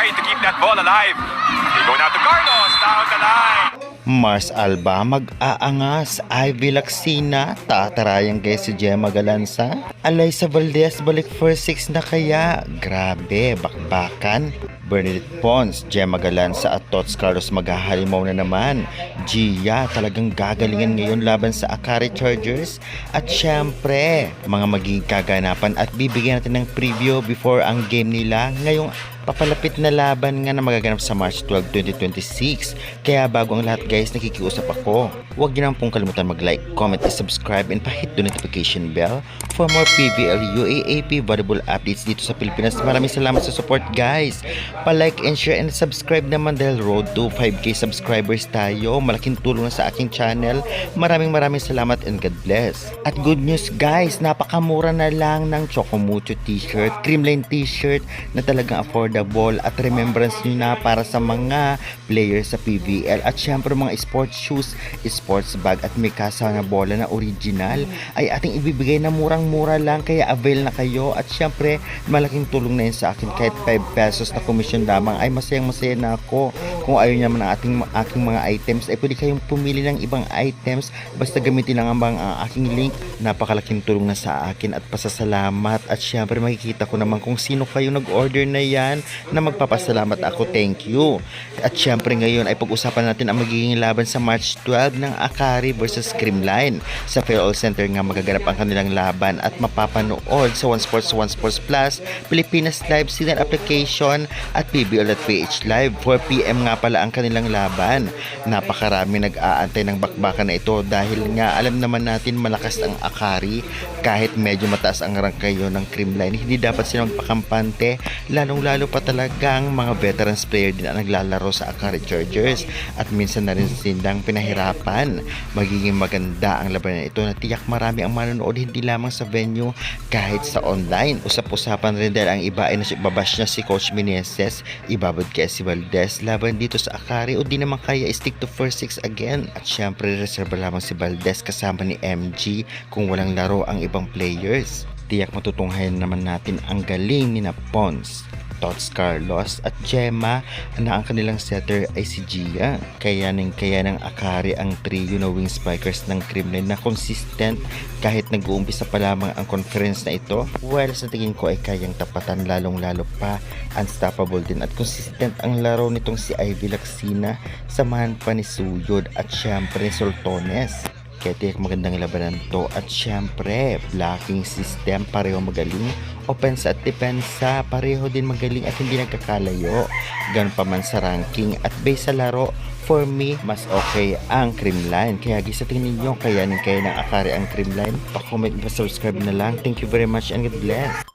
trying to keep that ball alive. They go now to Carlos, down the line. Mars Alba mag-aangas, Ivy Lacsina, tatarayang kay si Gemma Galanza, Alyssa Valdez balik first six na kaya, grabe, bakbakan. Bernadette Pons, Gemma Galanza at Tots Carlos maghahalimaw na naman. Gia talagang gagalingan ngayon laban sa Akari Chargers. At syempre, mga magiging kaganapan at bibigyan natin ng preview before ang game nila ngayong papalapit na laban nga na magaganap sa March 12, 2026. Kaya bago ang lahat guys, nakikiusap ako. Huwag niyo naman pong kalimutan mag-like, comment, and subscribe and pa-hit the notification bell for more PVL UAAP volleyball updates dito sa Pilipinas. Maraming salamat sa support guys. Pa-like and share and subscribe naman dahil road to 5K subscribers tayo. Malaking tulong na sa aking channel. Maraming salamat and God bless. At good news guys, napakamura na lang ng Chocomucho t-shirt, Creamline t-shirt na talagang affordable at remembrance nyo na para sa mga players sa PVL. At syempre mga sports shoes, sports bag at may kasama na bola na original ay ating ibibigay na murang-mura lang, kaya avail na kayo. At syempre malaking tulong na yun sa akin, kahit 5 pesos na commission lamang ay masayang-masaya na ako. Kung ayaw nyo naman ang aking mga items ay pwede kayong pumili ng ibang items, basta gamitin lang ang aking link. Napakalaking tulong na sa akin at pasasalamat. At syempre makikita ko naman kung sino kayo nag-order na yan na magpapasalamat ako, thank you. At syempre ngayon ay pag-usapan natin ang magiging laban sa March 12 ng Akari versus Creamline. Sa Fairall Center nga magaganap ang kanilang laban at mapapanood sa One Sports Plus, Pilipinas Live Signal Application at PBL.ph Live. 4pm nga pala ang kanilang laban. Napakarami nag-aantay ng bakbakan na ito dahil nga alam naman natin malakas ang Akari. Kahit medyo mataas ang rank kayo ng Creamline, hindi dapat sila magpakampante, lalong-lalo pa talagang mga veterans player din ang naglalaro sa Akari Chargers at minsan na rin silang pinahirapan. Magiging maganda ang labanan ito na tiyak marami ang manonood, hindi lamang sa venue kahit sa online. Usap-usapan rin dahil ang iba ay babash na si Coach Meneses, ibabad kaya si Valdez laban dito sa Akari o di naman kaya stick to first six again. At syempre reserva lamang si Valdez kasama ni MG kung walang laro ang ibang players. Tiyak matutunghayan naman natin ang galing ni Pons, Tots Carlos at Gemma na ang kanilang setter ay si Gia. Kaya ng Akari ang trio na wing spikers ng Creamline na consistent kahit nag-uumpisa pa lamang ang conference na ito. Well, sa tingin ko ay kayang tapatan, lalong-lalo pa unstoppable din at consistent ang laro nitong si Ivy Lacsina, samahan pa ni Suyod at syempre ni Soltones. Kaya tiyak magandang labanan to. At syempre blocking system pareho magaling, offense at depensa pareho din magaling at hindi nagkakalayo. Ganun pa man sa ranking at base sa laro, for me mas okay ang Creamline. Kaya sa tingin ninyo kaya ng Akari ang Creamline? Pa-comment, pa-subscribe na lang. Thank you very much and God bless.